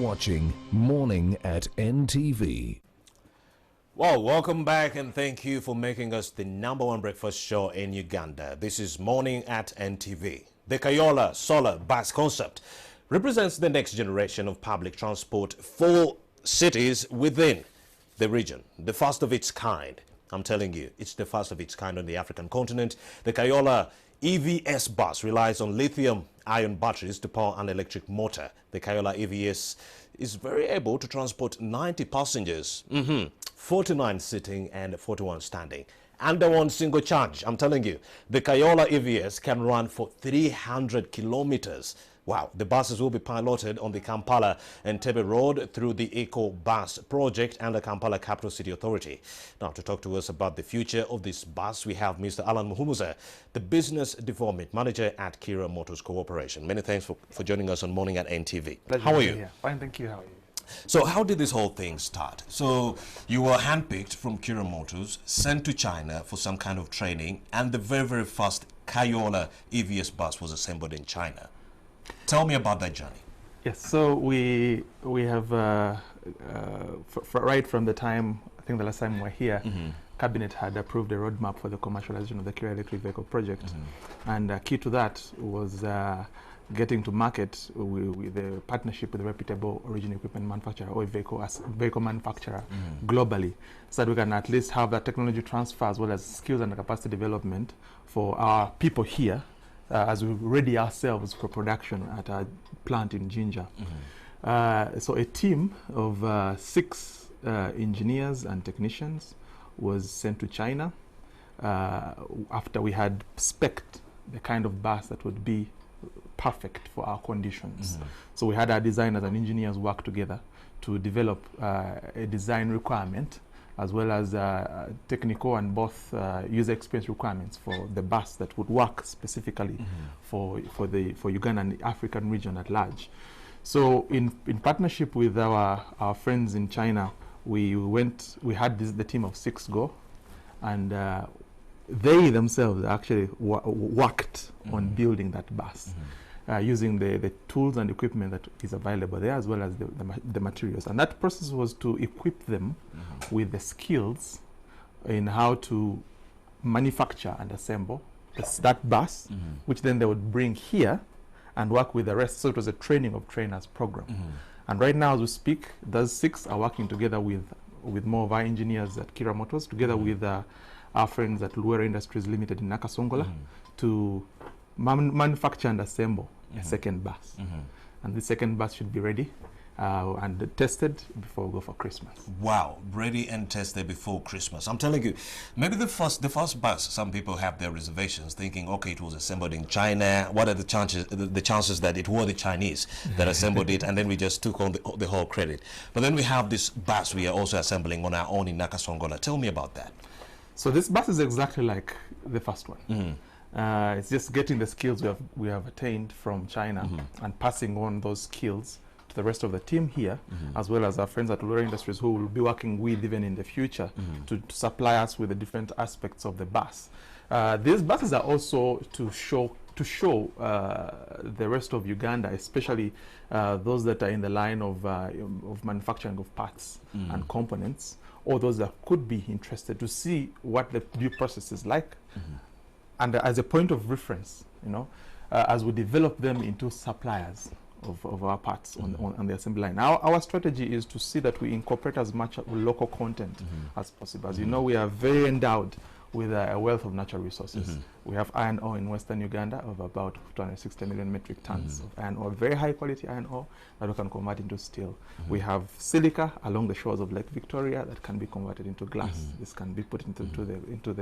watching Morning at NTV. Well, welcome back and thank you for making us the #1 breakfast show in Uganda. This is Morning at NTV. The Kayoola solar bus concept represents the next generation of public transport for cities within the region, the first of its kind. I'm telling you, it's the first of its kind on the African continent. The Kayoola EVS bus relies on lithium-ion batteries to power an electric motor. The Kayoola EVS is very able to transport 90 passengers, 49 sitting and 41 standing. Under one single charge, I'm telling you, the Kayoola EVS can run for 300 kilometers. Wow, the buses will be piloted on the Kampala-Entebbe Road through the Eco Bus project and the Kampala Capital City Authority. Now, to talk to us about the future of this bus, we have Mr. Alan Muhumuza, the Business Development Manager at Kayoola Motors Corporation. Many thanks for joining us on Morning at NTV. Pleasure. How are you? Yeah. Fine, thank you. How are you? So how did this whole thing start? So you were handpicked from Kayoola Motors, sent to China for some kind of training, and the very, very first Kayoola EVS bus was assembled in China. Tell me about that journey. Yes, so we have, right from the time, I think the last time we were here, Cabinet had approved a roadmap for the commercialization of the Kayoola electric vehicle project. And key to that was getting to market with a partnership with a reputable original equipment manufacturer or a vehicle manufacturer globally, so that we can at least have that technology transfer as well as skills and capacity development for our people here as we ready ourselves for production at our plant in Jinja. So a team of 6 engineers and technicians was sent to China after we had spec'd the kind of bus that would be perfect for our conditions. So we had our designers and engineers work together to develop a design requirement as well as technical and both user experience requirements for the bus that would work specifically for Uganda and the African region at large. So in partnership with our friends in China, we had the team of 6 go, and they themselves actually worked on building that bus. Using the tools and equipment that is available there, as well as the materials. And that process was to equip them with the skills in how to manufacture and assemble that bus, which then they would bring here and work with the rest. So it was a training of trainers program. And right now, as we speak, those 6 are working together with more of our engineers at Kayoola Motors, together with our friends at Luera Industries Limited in Nakasongola, to manufacture and assemble a second bus. And the second bus should be ready and tested before we go for Christmas. Wow, ready and tested before Christmas. I'm telling you, maybe the first bus, some people have their reservations, thinking, okay, it was assembled in China. What are the chances that it were the Chinese that assembled it, and then we just took on the whole credit? But then we have this bus we are also assembling on our own in Nakasongola. Tell me about that. So this bus is exactly like the first one. It's just getting the skills we have attained from China and passing on those skills to the rest of the team here, as well as our friends at Luera Industries who will be working with even in the future to supply us with the different aspects of the bus. These buses are also to show the rest of Uganda, especially those that are in the line of manufacturing of parts and components, or those that could be interested to see what the new process is like. And as a point of reference, as we develop them into suppliers of our parts on the assembly line. Our strategy is to see that we incorporate as much local content as possible. As you know, we are very endowed with a wealth of natural resources. We have iron ore in Western Uganda of about 260 million metric tons of iron ore, very high quality iron ore that we can convert into steel. We have silica along the shores of Lake Victoria that can be converted into glass. This can be put into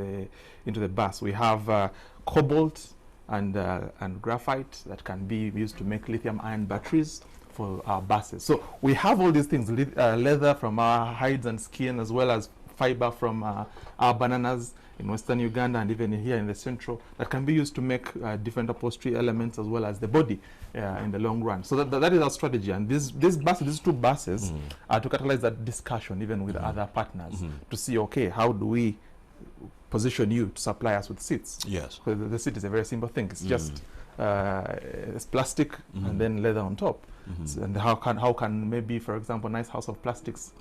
the bus. We have cobalt and graphite that can be used to make lithium-ion batteries for our buses. So we have all these things, leather from our hides and skin, as well as fiber from our bananas in Western Uganda and even here in the central, that can be used to make different upholstery elements as well as the body in the long run. So that is our strategy. And these 2 buses are to catalyze that discussion even with other partners to see, okay, how do we position you to supply us with seats? Yes. Because the seat is a very simple thing. It's just it's plastic and then leather on top. And how can maybe, for example, Nice House of Plastics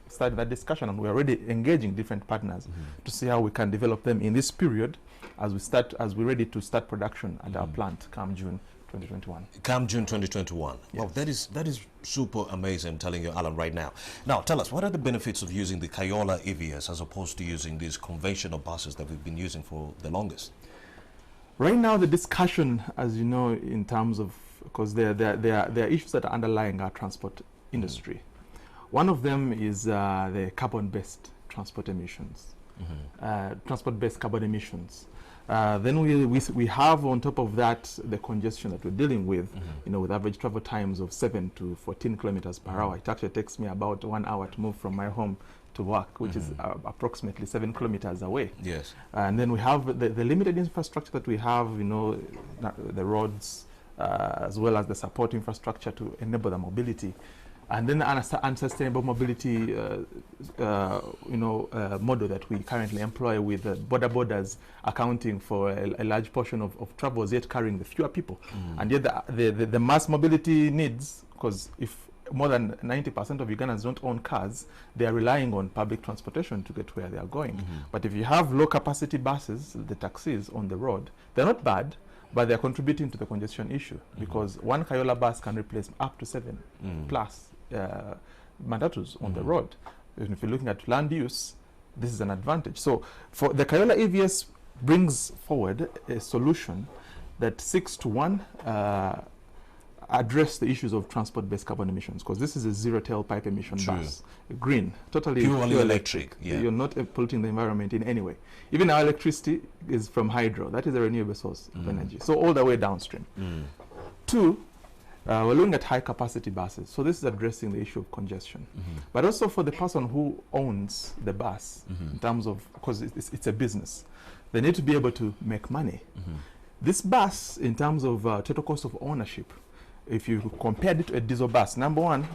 start that discussion, and we're already engaging different partners to see how we can develop them in this period as we're ready to start production at our plant come June 2021. Come June 2021. Yes. Well, that is super amazing, I'm telling you, Alan, right now. Now, tell us, what are the benefits of using the Kayoola EVS as opposed to using these conventional buses that we've been using for the longest? Right now, the discussion, as you know, in terms of, because there are issues that are underlying our transport industry. One of them is the carbon-based transport emissions, transport-based carbon emissions. Then we have on top of that the congestion that we're dealing with, you know, with average travel times of 7 to 14 kilometers per hour. It actually takes me about 1 hour to move from my home to work, which is approximately 7 kilometers away. Yes. And then we have the limited infrastructure that we have, you know, the roads, as well as the support infrastructure to enable the mobility. And then unsustainable mobility, model that we currently employ with borders accounting for a large portion of travels, yet carrying the fewer people. And yet the mass mobility needs, because if more than 90% of Ugandans don't own cars, they are relying on public transportation to get where they are going. But if you have low capacity buses, the taxis on the road, they're not bad, but they're contributing to the congestion issue, because one Kayoola bus can replace up to 7 plus matatus on the road. And if you're looking at land use, this is an advantage. So for the Kayoola EVS brings forward a solution that seeks to, one, address the issues of transport-based carbon emissions, because this is a zero tailpipe emission bus, green, totally purely electric. Yeah. You're not polluting the environment in any way. Even our electricity is from hydro. That is a renewable source of energy. So all the way downstream. Two, we're looking at high-capacity buses. So this is addressing the issue of congestion. But also for the person who owns the bus, in terms of, because it's a business, they need to be able to make money. This bus, in terms of total cost of ownership, if you compare it to a diesel bus, number one,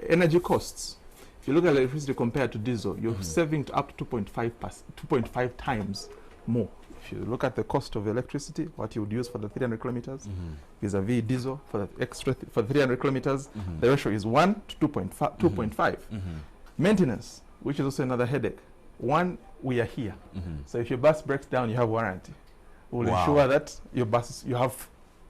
energy costs. If you look at electricity compared to diesel, you're saving to up to 2.5 times more. If you look at the cost of electricity, what you would use for the 300 kilometers, vis-a-vis diesel for the for the 300 kilometers, the ratio is 1 to 2.5. Maintenance, which is also another headache. One, we are here. So if your bus breaks down, you have warranty. We'll ensure that your bus, you have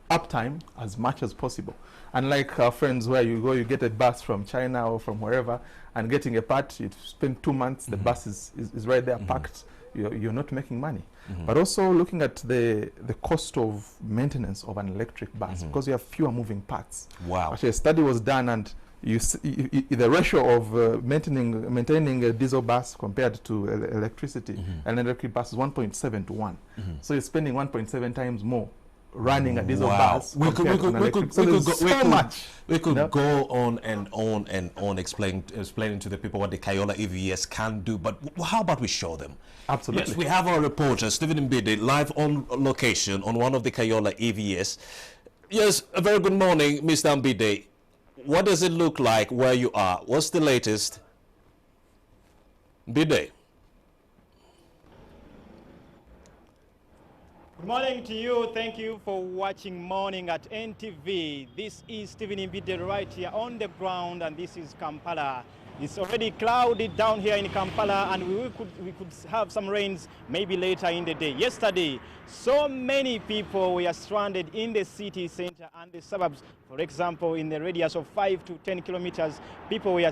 uptime as much as possible. Unlike our friends where you go, you get a bus from China or from wherever, and getting a part, you spend 2 months, the bus is right there packed, you're not making money. But also looking at the cost of maintenance of an electric bus, because you have fewer moving parts. Actually, a study was done, and the ratio of maintaining a diesel bus compared to electricity, an electric bus is 1.7 to 1. So you're spending 1.7 times more running a diesel bus. We could go on and on and on explaining to the people what the Kayoola EVS can do, but how about we show them? Absolutely. Yes, we have our reporter Stephen Mbide live on location on one of the Kayoola EVS. Yes, a very good morning, Mr. Mbide. What does it look like where you are? What's the latest? Mbide. Good morning to you. Thank you for watching Morning at NTV. This is Stephen Mbide right here on the ground, and this is Kampala. It's already cloudy down here in Kampala, and we could have some rains maybe later in the day. Yesterday, so many people were stranded in the city center and the suburbs. For example, in the radius of 5 to 10 kilometers, people were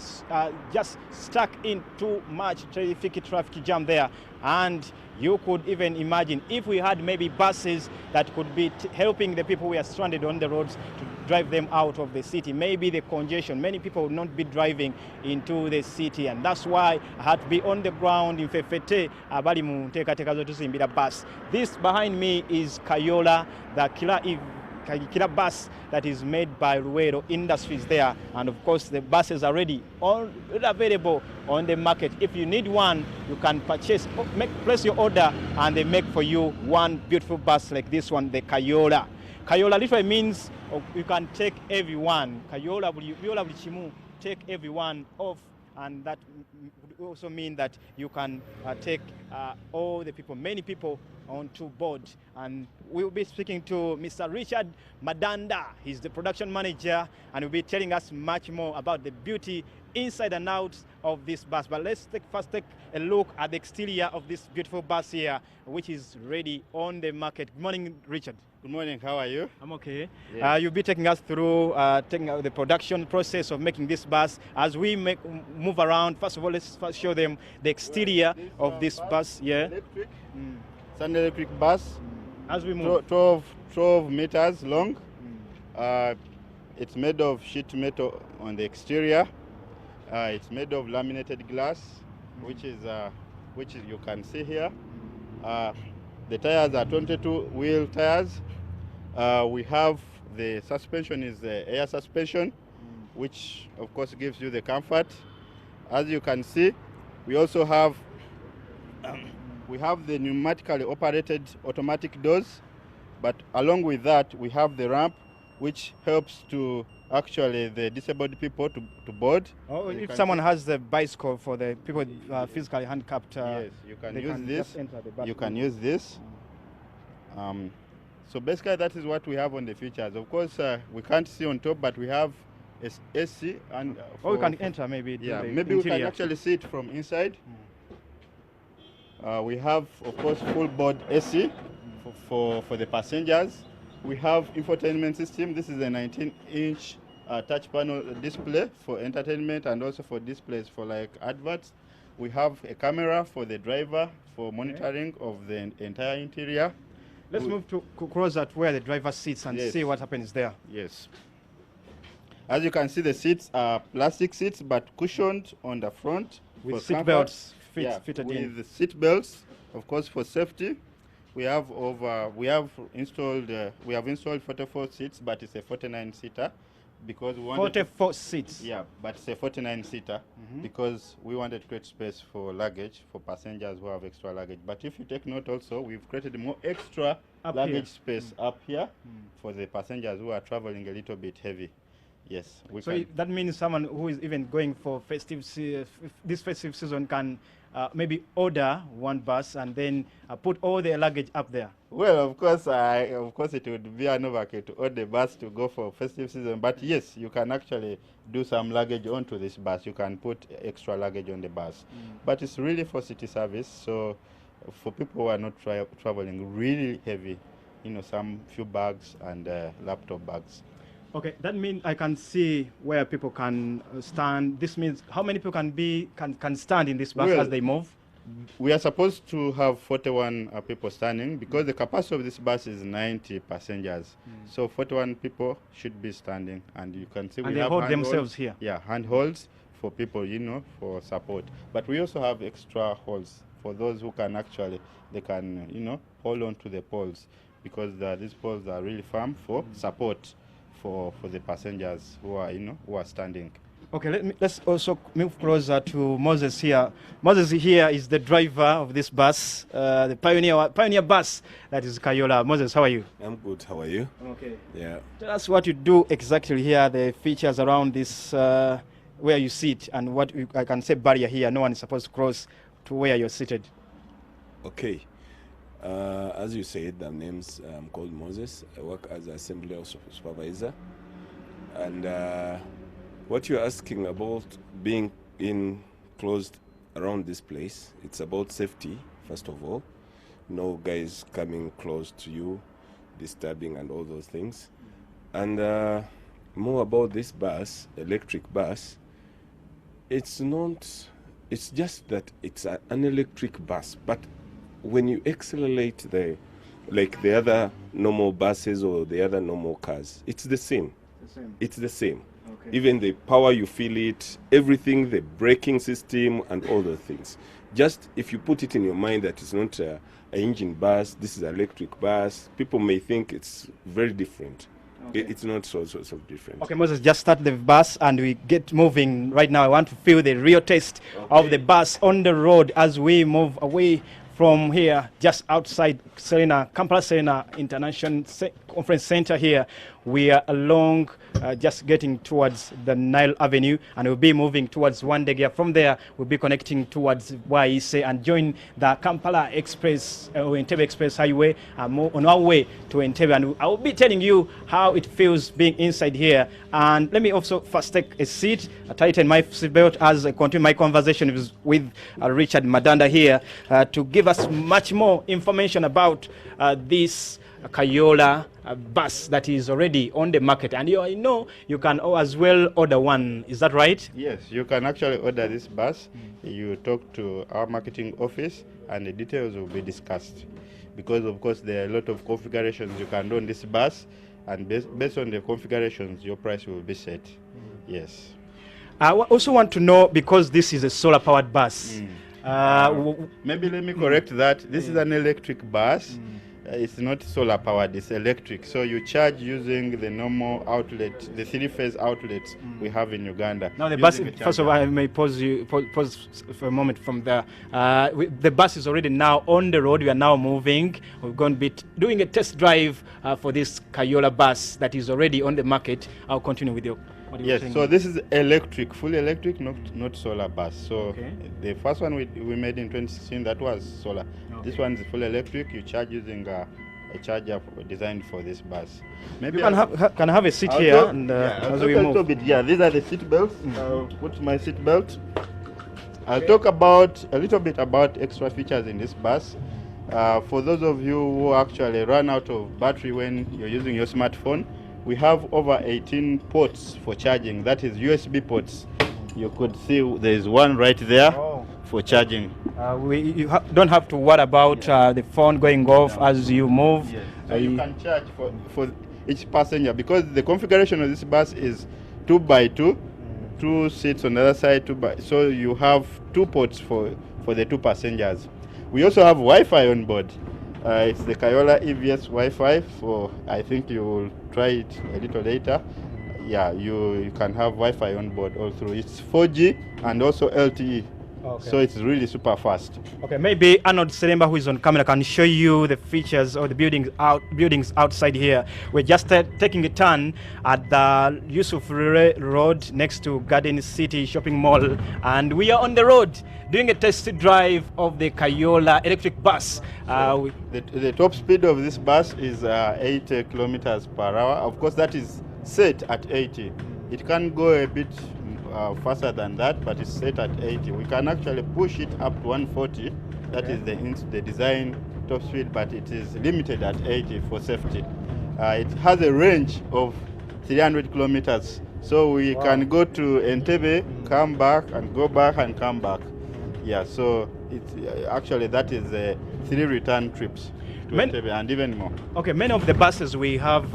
just stuck in too much traffic jam there. And you could even imagine if we had maybe buses that could be helping the people who are stranded on the roads to drive them out of the city. Maybe the congestion, many people would not be driving into the city, and that's why I had to be on the ground in Fefete, abali mu nteekateeka z'otuzimbira bus. This behind me is Kayoola, the killer bus that is made by Ruero Industries there, and of course the buses are ready, all available on the market. If you need one, you can purchase, place your order, and they make for you one beautiful bus like this one, the Kayoola. Kayoola literally means you can take everyone. Kayoola, take everyone off, and that would also mean that you can take all the people, many people, onto board. And we'll be speaking to Mr. Richard Madanda. He's the production manager, and will be telling us much more about the beauty inside and out of this bus. But let's first take a look at the exterior of this beautiful bus here, which is ready on the market. Good morning, Richard. Good morning, how are you? I'm okay. Yeah. You'll be taking us through the production process of making this bus. As we move around, first of all, let's first show them the exterior of this bus. Yeah. Electric. It's an electric bus. As we move. 12 meters long. It's made of sheet metal on the exterior. It's made of laminated glass, which is you can see here. The tires are 22 wheel tires. We have the suspension is the air suspension, which of course gives you the comfort. As you can see, we also have the pneumatically operated automatic doors, but along with that we have the ramp, which helps to actually the disabled people to board. Oh, if someone has the bicycle for the people physically handicapped, yes, you can use just this. enter the bus. You can use this. So basically that is what we have on the features. Of course, we can't see on top, but we have AC and we can enter maybe. Yeah, the maybe interior. we can actually see it from inside. We have, of course, full board AC for the passengers. We have infotainment system. This is a 19-inch touch panel display for entertainment and also for displays for like adverts. We have a camera for the driver for monitoring of the entire interior. Let's move to closer to where the driver sits and Yes. see what happens there. Yes. As you can see, the seats are plastic seats but cushioned on the front With for seat comfort. belts with fitted in. the seat belts, of course, for safety. We have installed 44 seats, but it's a 49-seater because we wanted 44 seats. yeah, but it's a 49-seater because we wanted to create space for luggage for passengers who have extra luggage. But if you take note also, we've created more extra Up luggage here. space up here for the passengers who are traveling a little bit heavy. Yes, we So can. that means someone who is even going for this festive season can maybe order one bus and then put all their luggage up there. Well, of course, it would be an overkill to order the bus to go for festive season. But yes, you can actually do some luggage onto this bus. You can put extra luggage on the bus. But it's really for city service. So for people who are not traveling really heavy, some few bags and laptop bags. Okay, that means I can see where people can stand. This means how many people can stand in this bus Well, as they move? We are supposed to have 41 people standing because the capacity of this bus is 90 passengers. So 41 people should be standing, and you can see And we they have hold handholds. themselves here. Yeah, handholds for people, for support. But we also have extra holds for those who can they can, hold on to the poles because these poles are really firm for support for the passengers who are standing. Okay, let's also move closer to Moses here. Moses here is the driver of this bus, the pioneer bus that is Kayoola. Moses, how are you? I'm good. How are you? Okay. Yeah. Tell us what you do exactly here, the features around this, where you sit, and I can say barrier here. No one is supposed to cross to where you're seated. Okay. As you said, the name's called Moses. I work as an assembly supervisor. And what you're asking about being closed around this place, it's about safety, first of all. No guys coming close to you, disturbing and all those things. And more about this bus, electric bus, it's just that it's an electric bus, but when you accelerate the other normal buses or the other normal cars, it's the same. It's the same. Okay. Even the power, you feel it, everything, the braking system and all those things. Just if you put it in your mind that it's not an engine bus, this is an electric bus, people may think it's very different. Okay. It's not so different. Okay, Moses, just start the bus and we get moving right now. I want to feel the real taste of the bus on the road as we move away from here, just outside Kampala Serena International conference center here. We are along just getting towards the Nile Avenue, and we'll be moving towards Wandegea. From there, we'll be connecting towards Waise and join the Kampala Express or Entebbe Express Highway on our way to Entebbe. And I will be telling you how it feels being inside here. And let me also first take a seat, tighten my seatbelt as I continue my conversation with Richard Madanda here to give us much more information about this Kayoola bus that is already on the market. And you know you can as well order one. Is that right? Yes, you can actually order this bus. You talk to our marketing office and the details will be discussed. Because of course there are a lot of configurations you can do on this bus, and based on the configurations your price will be set. Yes. I also want to know, because this is a solar powered bus. Maybe let me correct that. This is an electric bus. It's not solar powered, it's electric. So you charge using the normal outlet, the 3-phase outlets we have in Uganda. Now the bus, first of all, I may pause for a moment from there. The bus is already now on the road. We are now moving. We're going to be doing a test drive for this Kayoola bus that is already on the market. I'll continue with you. Yes, so this is electric, fully electric, not solar bus. So the first one we made in 2016, that was solar. This one is fully electric. You charge using a charger designed for this bus. Maybe you can have a seat here, and as we move. Yeah, these are the seat belts. I'll put my seat belt. I'll talk about a little bit about extra features in this bus. For those of you who actually run out of battery when you're using your smartphone, we have over 18 ports for charging. That is USB ports. You could see there is one right there for charging. You don't have to worry about the phone going off as you move. Yes. So you can charge for each passenger, because the configuration of this bus is 2x2, 2 seats on the other side, so you have 2 ports for the 2 passengers. We also have Wi-Fi on board. It's the Kayoola EVS Wi-Fi. I think you will try it a little later. Yeah, you can have Wi-Fi on board all through. It's 4G and also LTE. So it's really super fast. Okay, maybe Arnold Seremba, who is on camera, can show you the features of the buildings outside here. We're just taking a turn at the Yusuf Road next to Garden City Shopping Mall, and we are on the road doing a test drive of the Kayoola electric bus. The top speed of this bus is 80 kilometers per hour. Of course, that is set at 80. It can go a bit faster than that, but it's set at 80. We can actually push it up to 140. That is the design top speed, but it is limited at 80 for safety. It has a range of 300 kilometers, so we can go to Entebbe, come back, and go back and come back. Yeah, so it's actually that is 3 return trips to Entebbe and even more. Okay, many of the buses we have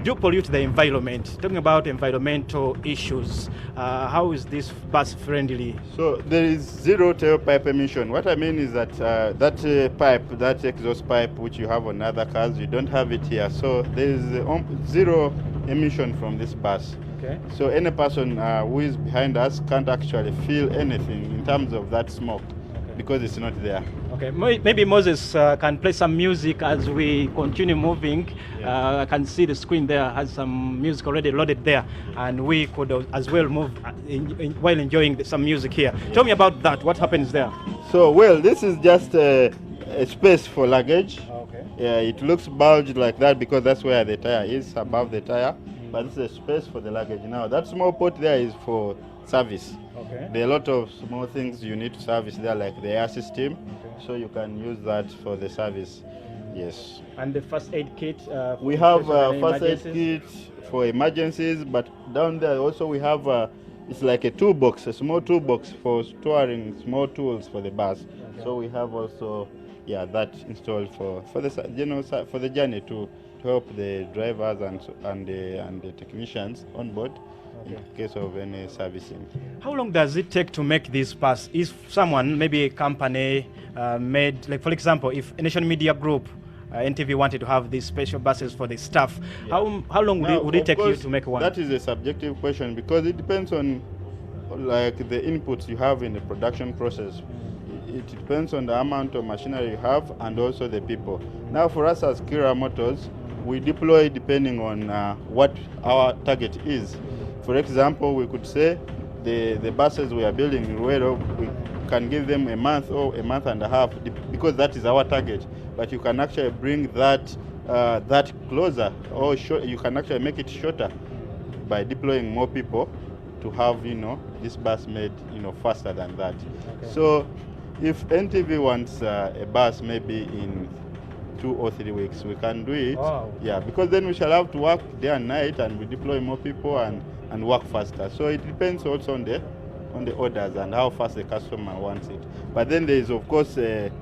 do pollute the environment. Talking about environmental issues, how is this bus friendly? So there is 0 tailpipe emission. What I mean is that that exhaust pipe which you have on other cars, you don't have it here. So there is 0 emission from this bus. Okay. So any person who is behind us can't actually feel anything in terms of that smoke, because it's not there. Okay, maybe Moses can play some music as we continue moving. I can see the screen there has some music already loaded there, and we could as well move while enjoying some music here. Tell me about that. What happens there? So, well, this is just a space for luggage. Okay. Yeah, it looks bulged like that because that's where the tire is, above the tire. But this is a space for the luggage. Now, that small port there is for service. Okay. There are a lot of small things you need to service there, like the air system. Okay. So you can use that for the service. Yes. And the first aid kit? We have a first aid kit for emergencies, but down there also we have it's like a toolbox, a small toolbox for storing small tools for the bus. Okay. So we have also that installed for the journey to help the drivers and the technicians on board. Okay. In case of any servicing. How long does it take to make this bus? If someone, maybe a company made, like for example, if a Nation Media Group, NTV wanted to have these special buses for the staff, how long would it take you to make one? That is a subjective question, because it depends on like the inputs you have in the production process. It depends on the amount of machinery you have and also the people. Now for us as Kira Motors, we deploy depending on what our target is. For example, we could say the buses we are building in Ruelo, we can give them a month or a month and a half because that is our target. But you can actually bring that that closer, or you can actually make it shorter by deploying more people to have this bus made faster than that. Okay. So if NTV wants a bus maybe in 2 or 3 weeks, we can do it. Wow. Yeah, because then we shall have to work day and night, and we deploy more people and work faster. So it depends also on the orders and how fast the customer wants it. But then there is of course there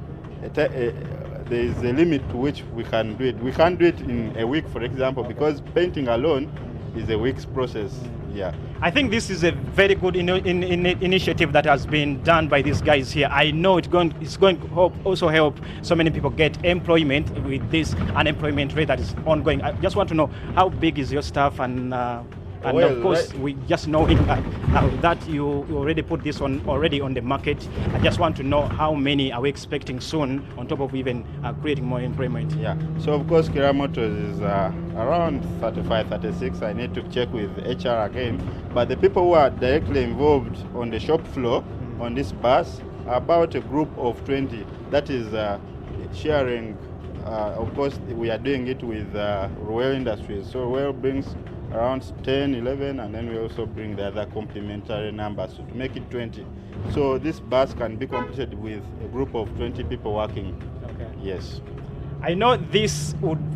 is a limit to which we can do it. We can't do it in a week, for example, because painting alone is a week's process. Yeah. I think this is a very good initiative that has been done by these guys here. I know it's going to also help so many people get employment with this unemployment rate that is ongoing. I just want to know, how big is your staff, and well, of course, we just knowing that you already put this on the market. I just want to know how many are we expecting soon, on top of even creating more employment. Yeah. So of course, Kayoola Motors is around 35, 36. I need to check with HR again. But the people who are directly involved on the shop floor on this bus are about a group of 20. That is sharing. Of course, we are doing it with Ruel Industries. So Ruel brings around 10, 11, and then we also bring the other complementary numbers to make it 20. So this bus can be completed with a group of 20 people working. Okay. Yes. I know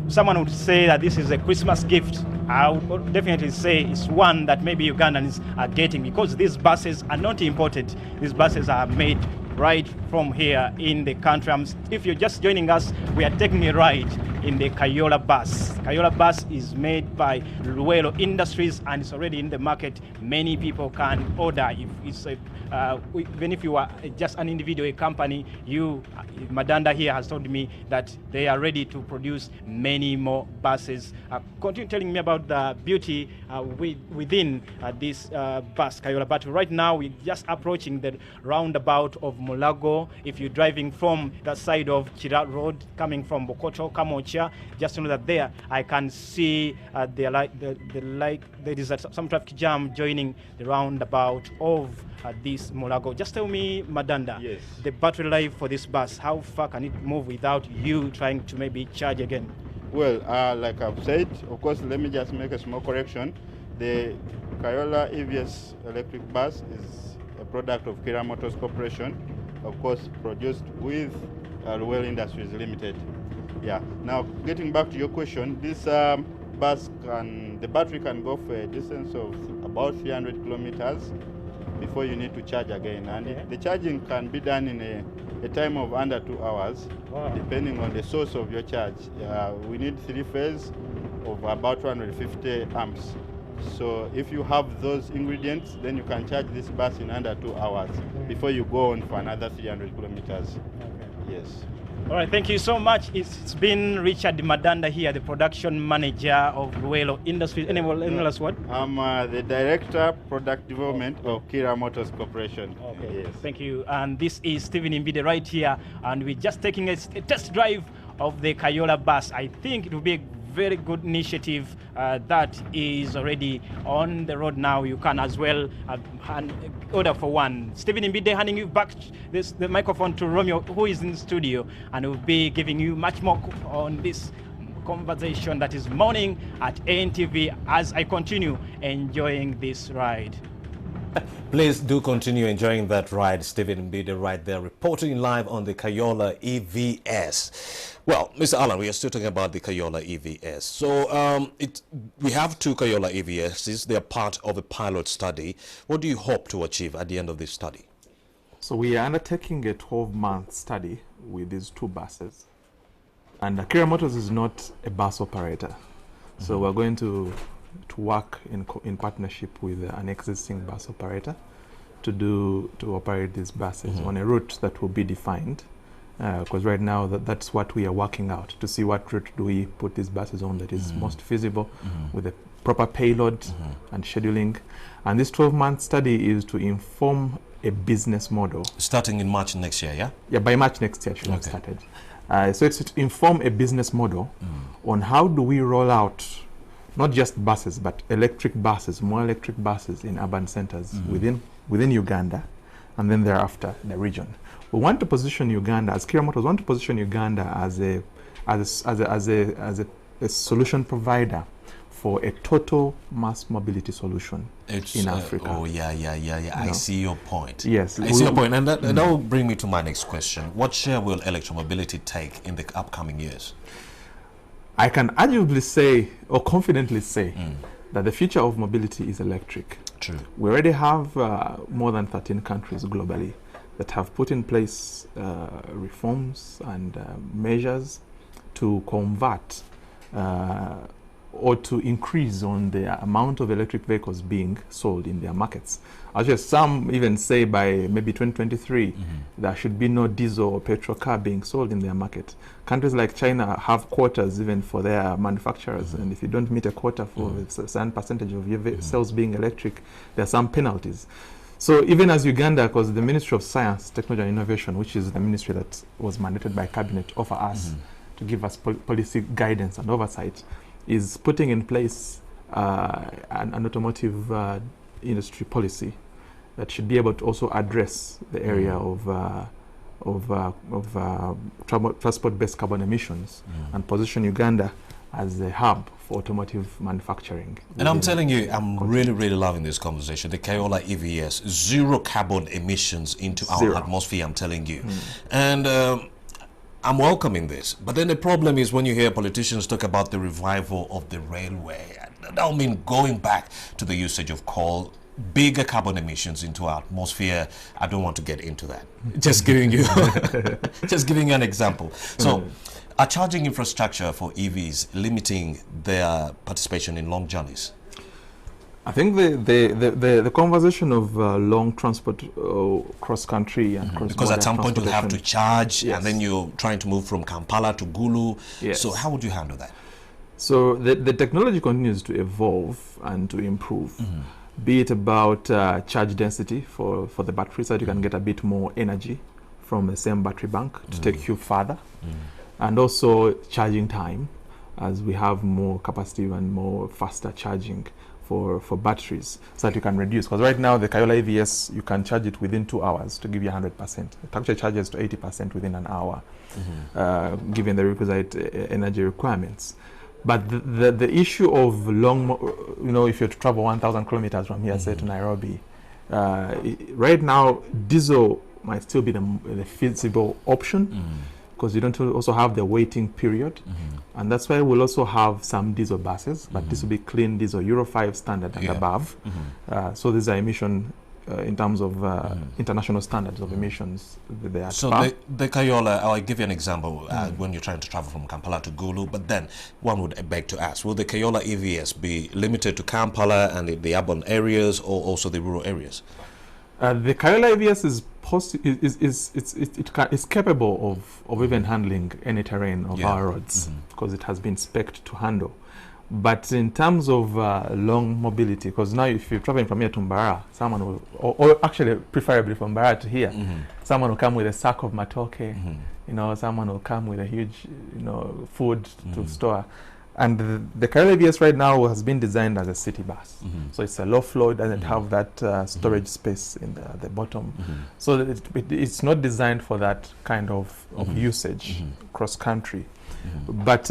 someone would say that this is a Christmas gift. I would definitely say it's one that maybe Ugandans are getting, because these buses are not imported. These buses are made right from here in the country. If you're just joining us, we are taking a ride in the Kayoola bus. Kayoola bus is made by Ruelo Industries, and it's already in the market. Many people can order. If it's even if you are just an individual, a company, Madanda here has told me that they are ready to produce many more buses. Continue telling me about the beauty within this bus, Kayoola. But right now, we're just approaching the roundabout of Mulago. If you're driving from the side of Chira Road, coming from Bokoto, Kamocha, just know that there I can see there is some traffic jam joining the roundabout of this Mulago. Just tell me, Madanda, yes, the battery life for this bus, how far can it move without you trying to maybe charge again? Well, like I've said, of course, let me just make a small correction. The Kayoola EVS electric bus is a product of Kayoola Motors Corporation, of course, produced with Ruel Industries Limited. Yeah. Now, getting back to your question, this bus the battery can go for a distance of about 300 kilometers before you need to charge again. And the charging can be done in a time of under 2 hours, wow, depending on the source of your charge. We need 3-phase of about 250 amps. So if you have those ingredients, then you can charge this bus in under 2 hours before you go on for another 300 kilometers. Okay. Yes. All right, thank you so much. It's been Richard Madanda here, the production manager of Ruelo Industries. Anyone else what? I'm the director product development of Kayoola Motors Corporation. Okay, yes. Thank you. And this is Stephen Mbide right here, and we're just taking a test drive of the Kayoola bus. I think it will be a very good initiative that is already on the road now. You can as well order for one. Stephen Mbide handing you back the microphone to Romeo, who is in the studio, and will be giving you much more on this conversation that is morning at NTV as I continue enjoying this ride. Please do continue enjoying that ride. Stephen Mbide right there, reporting live on the Kayoola EVS. Well, Mr. Allen, we are still talking about the Kayoola EVS. So we have 2 Kayoola EVSs. They are part of a pilot study. What do you hope to achieve at the end of this study? So we are undertaking a 12-month study with these 2 buses. And Kayoola Motors is not a bus operator. So we're going to work in partnership with an existing bus operator to operate these buses on a route that will be defined. Because right now that's what we are working out, to see what route do we put these buses on that is most feasible with a proper payload and scheduling. And this 12-month study is to inform a business model. Starting in March next year, yeah? Yeah, by March next year it should have started. So it's to inform a business model on how do we roll out not just buses, but electric buses, more electric buses in urban centers within Uganda, and then thereafter the region. We want to position Uganda, as Kira Motors, want to position Uganda as a solution provider for a total mass mobility solution in Africa. Oh, yeah. I see your point. Yes. I see your point. And that will bring me to my next question. What share will electromobility take in the upcoming years? I can arguably say, or confidently say, that the future of mobility is electric. True. We already have more than 13 countries globally that have put in place reforms and measures to convert or to increase on the amount of electric vehicles being sold in their markets. Actually, some even say by maybe 2023, there should be no diesel or petrol car being sold in their market. Countries like China have quotas even for their manufacturers, and if you don't meet a quota for a certain percentage of your sales being electric, there are some penalties. So even as Uganda, because the Ministry of Science, Technology and Innovation, which is the ministry that was mandated by Cabinet offer us to give us policy guidance and oversight, is putting in place an automotive industry policy that should be able to also address the area of transport-based carbon emissions and position Uganda as a hub for automotive manufacturing. And I'm telling you, I'm really loving this conversation. The Kayoola EVS, zero carbon emissions into our atmosphere, I'm telling you. And I'm welcoming this. But then the problem is when you hear politicians talk about the revival of the railway, that mean going back to the usage of coal, bigger carbon emissions into our atmosphere. I don't want to get into that. Just giving you just giving you an example. So are charging infrastructure for EVs limiting their participation in long journeys? I think the conversation of long transport cross country and cross because at some point you'll have to charge, and then you're trying to move from Kampala to Gulu. So how would you handle that? So the technology continues to evolve and to improve, be it about charge density for the battery, so that you can get a bit more energy from the same battery bank to take you further, and also charging time, as we have more capacity and more faster charging for batteries, so that you can reduce. Because right now the Kayoola EVS, you can charge it within 2 hours to give you 100%. It actually charges to 80% within an hour, given the requisite energy requirements. But the issue of long, if you're to travel 1,000 kilometers from here, say to Nairobi, right now diesel might still be the feasible option, because you don't also have the waiting period. And that's why we'll also have some diesel buses, but this will be clean diesel, Euro 5 standard and above. So these are emission in terms of international standards of emissions. So the Kayoola, I'll give you an example when you're trying to travel from Kampala to Gulu, but then one would beg to ask, will the Kayoola EVS be limited to Kampala and the urban areas, or also the rural areas? The Kayoola EVS is capable of even handling any terrain of our roads, because it has been spec'd to handle. But in terms of long mobility, because now if you're traveling from here to Mbarara, someone will, or actually preferably from Mbarara to here, someone will come with a sack of matoke, someone will come with a huge, food to store. And the Kayoola EVS right now has been designed as a city bus. So it's a low flow, it doesn't have that storage space in the bottom. So it's not designed for that kind of usage cross country. But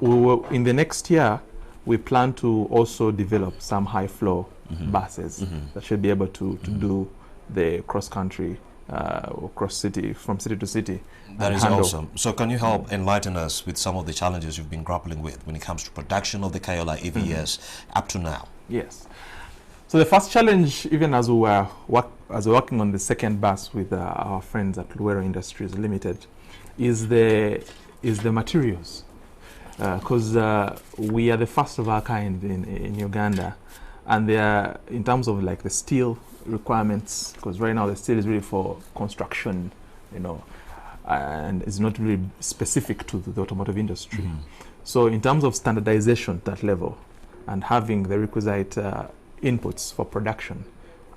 we will, in the next year, we plan to also develop some high flow buses that should be able to do the cross country or cross city, from city to city. That is awesome. So can you help enlighten us with some of the challenges you've been grappling with when it comes to production of the Kayoola EVS up to now? Yes. So the first challenge, even as we were working on the second bus with our friends at Luero Industries Limited, is the materials. Because we are the first of our kind in Uganda, and they are, in terms of like the steel requirements, because right now the steel is really for construction, and it's not really specific to the automotive industry. So in terms of standardization at that level, and having the requisite inputs for production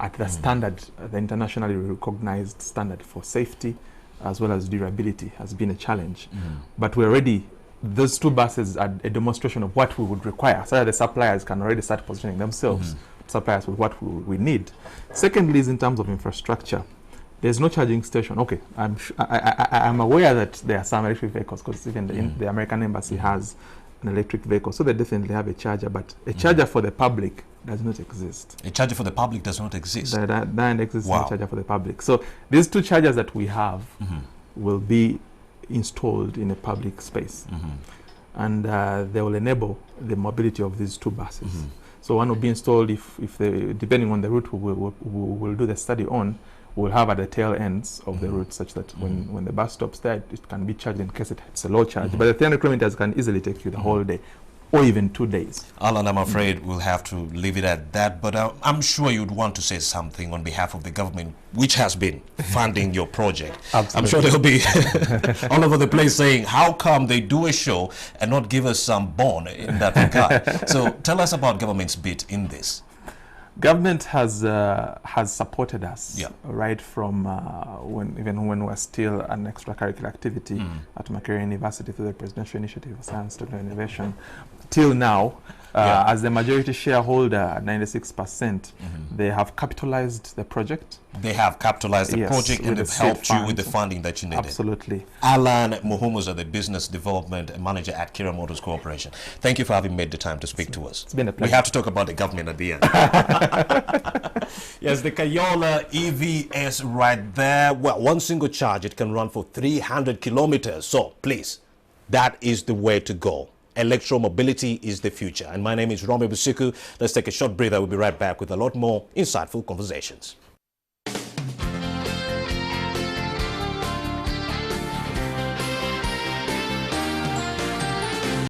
at the standard, the internationally recognized standard for safety as well as durability has been a challenge. But we're ready. Those two buses are a demonstration of what we would require, so that the suppliers can already start positioning themselves, suppliers, with what we need. Secondly, is in terms of infrastructure. There's no charging station. Okay, I'm aware that there are some electric vehicles, because even the American embassy has an electric vehicle, so they definitely have a charger, but a charger for the public does not exist. A charger for the public does not exist? That exists. Wow. A charger for the public. So these two chargers that we have will be installed in a public space, and they will enable the mobility of these two buses. So one will be installed if they, depending on the route we will do the study on, we'll have at the tail ends of the route, such that when the bus stops there, it can be charged in case it's a low charge. But the 300 kilometers can easily take you the whole day, or even 2 days. Alan, I'm afraid we'll have to leave it at that, but I'm sure you'd want to say something on behalf of the government, which has been funding your project. Absolutely. I'm sure they'll be all over the place saying, how come they do a show and not give us some bond in that regard? So tell us about government's bit in this. Government has supported us right from even when we were still an extracurricular activity at Makerere University through the Presidential Initiative for Science, Technology, and Innovation, till now. As the majority shareholder at 96%, they have capitalized the project. They have capitalized the project, and they've helped you with the funding that you needed. Absolutely. Alan Muhumuza, the Business Development Manager at Kira Motors Corporation. Thank you for having made the time to speak to us. It's been a pleasure. We have to talk about the government at the end. Yes, the Kayoola EVS right there. Well, one single charge, it can run for 300 kilometers. So please, that is the way to go. Electromobility is the future. And my name is Romeo Busiku. Let's take a short breather. We'll be right back with a lot more insightful conversations.